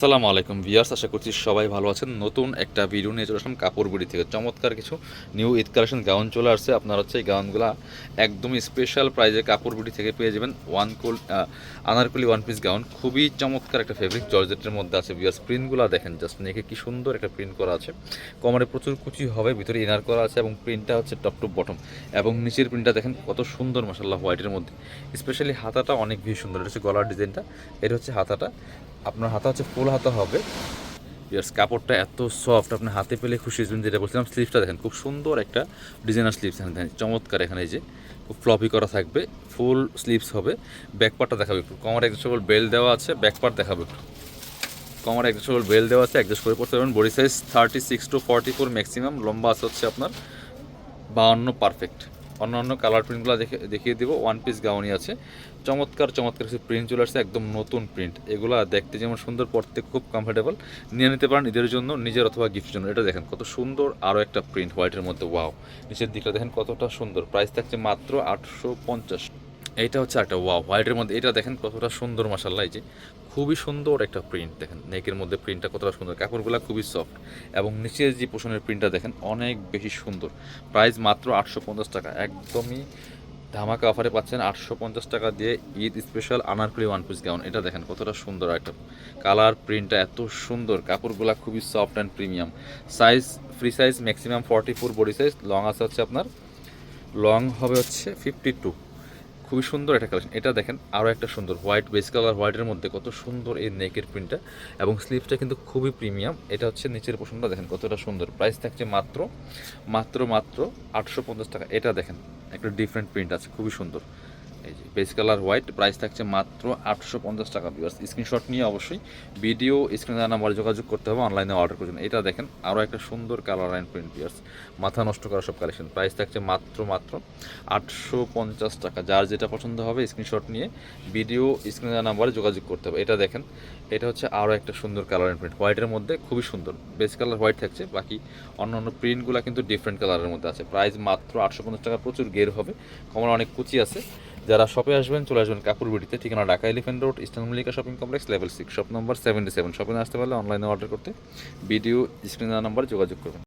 আসসালামু আলাইকুম ভিউয়ার্স, আশা করছি সবাই ভালো আছেন। নতুন একটা ভিডিও নিয়ে চলে আসলাম কাপড় বিড়ি থেকে। চমৎকার কিছু নিউ ঈদ কালেকশন গাউন চলে আসছে। আপনারা হচ্ছে এই গাউনগুলো একদমই স্পেশাল প্রাইজে কাপড় বিড়ি থেকে পেয়ে যাবেন। আনারকলি ওয়ান পিস গাউন, খুবই চমৎকার একটা ফেব্রিক জর্জেটের মধ্যে আছে। ভিউয়ার্স প্রিন্টগুলো দেখেন, জাস্ট নেকে কি সুন্দর একটা প্রিন্ট করা আছে। কোমরে প্রচুর কুচি হবে, ভিতরে ইনার করা আছে এবং প্রিন্টটা হচ্ছে টপ টু বটম এবং নিচের প্রিন্টটা দেখেন কত সুন্দর মাশাআল্লাহ হোয়াইটের মধ্যে। স্পেশালি হাতাটা অনেক বেশি সুন্দর, এটা হচ্ছে গলার ডিজাইনটা, এটা হচ্ছে হাতাটা। আপনার হাতা হচ্ছে ফুল হাতা হবে। ইয়ার্স কাপড়টা এত সফট, আপনি হাতে পেলে খুশি হয়েছেন। যেটা বলছিলাম, স্লিভসটা দেখেন খুব সুন্দর একটা ডিজাইনার স্লিভস দেখেন, চমৎকার। এখানে এই যে খুব ফ্লপি করা থাকবে, ফুল স্লিভস হবে। ব্যাকপার্টটা দেখাবো একটু। কোমরে অ্যাডজাস্টেবল বেল্ট দেওয়া আছে, ব্যাকপার্ট দেখাবো একটু। কোমরে অ্যাডজাস্টেবল বেল্ট দেওয়া আছে, অ্যাডজাস্ট করে পড়তে পারবেন। বডি সাইজ 36 to 44 ম্যাক্সিমাম, লম্বা আছে হচ্ছে আপনার 52 পারফেক্ট। অন্যান্য কালার প্রিন্টগুলো দেখিয়ে দিব। ওয়ান পিস গাউনই আছে, চমৎকার চমৎকার কিছু প্রিন্ট চলে আসছে, একদম নতুন প্রিন্ট। এগুলো দেখতে যেমন সুন্দর, পড়তে খুব কমফোর্টেবল। নিয়ে নিতে পারেন ঈদের জন্য, নিজের অথবা গিফটের জন্য। এটা দেখেন কত সুন্দর, আরও একটা প্রিন্ট হোয়াইটের মধ্যে, ওয়াও। নিচের দিকটা দেখেন কতটা সুন্দর। প্রাইস থাকছে মাত্র 850। এইটা হচ্ছে একটা ওয়াও হোয়াইটের মধ্যে, এটা দেখেন কতটা সুন্দর মাশাআল্লাহ। এই যে খুবই সুন্দর একটা প্রিন্ট দেখেন, নেকের মধ্যে প্রিন্টটা কতটা সুন্দর, কাপড়গুলো খুবই সফট এবং নিচের যে পোষণের প্রিন্টটা দেখেন অনেক বেশি সুন্দর। প্রাইস মাত্র 850 টাকা, একদমই ধামাকা অফারে পাচ্ছেন 850 টাকা দিয়ে Eid special Anarkali one piece gown. এটা দেখেন কতটা সুন্দর একটা কালার, প্রিন্টটা এত সুন্দর, কাপড়গুলো খুবই soft and premium. Size free size maximum 44, body size long আছে হচ্ছে আপনার, লং হবে হচ্ছে 52। খুবই সুন্দর একটা কালেকশন। এটা দেখেন আরও একটা সুন্দর হোয়াইট, বেস কালার হোয়াইটের মধ্যে কত সুন্দর এই নেকের প্রিন্টটা এবং স্লিভসটা কিন্তু খুবই প্রিমিয়াম। এটা হচ্ছে নিচের পোর্শনটা দেখেন কতটা সুন্দর। প্রাইস থাকছে মাত্র মাত্র মাত্র 850 টাকা। এটা দেখেন একটা ডিফারেন্ট প্রিন্ট আছে, খুবই সুন্দর। এই যে বেস কালার হোয়াইট, প্রাইস থাকছে মাত্র 850 টাকা। ভিউয়ার্স স্ক্রিনশট নিয়ে অবশ্যই ভিডিও স্ক্রিনে নাম্বারে যোগাযোগ করতে হবে, অনলাইনে অর্ডার করবেন। এটা দেখেন আরও একটা সুন্দর কালার অ্যান্ড প্রিন্ট। ভিউয়ার্স মাথা নষ্ট করা সব কালেকশন। প্রাইস থাকছে মাত্র মাত্র 850 টাকা। যার যেটা পছন্দ হবে স্ক্রিনশট নিয়ে ভিডিও স্ক্রিনে নাম্বারে যোগাযোগ করতে হবে। এটা দেখেন, এটা হচ্ছে আরও একটা সুন্দর কালার অ্যান্ড প্রিন্ট, হোয়াইটের মধ্যে খুবই সুন্দর। বেস কালার হোয়াইট থাকছে, বাকি অন্যান্য প্রিন্টগুলো কিন্তু ডিফারেন্ট কালারের মধ্যে আছে। প্রাইস মাত্র 850 টাকা। প্রচুর গের হবে, কমার অনেক কুচি আছে। যারা শপে আসবেন চলে আসবেন কাপড় বিড়িতে, ঠিকানা Dhaka elephant road, eastern Mallika shopping complex, level 6, shop number 77। Shopping আসতে পারলে অনলাইনে অর্ডার করতে ভিডিও স্ক্রিনের নাম্বারে যোগাযোগ করবেন।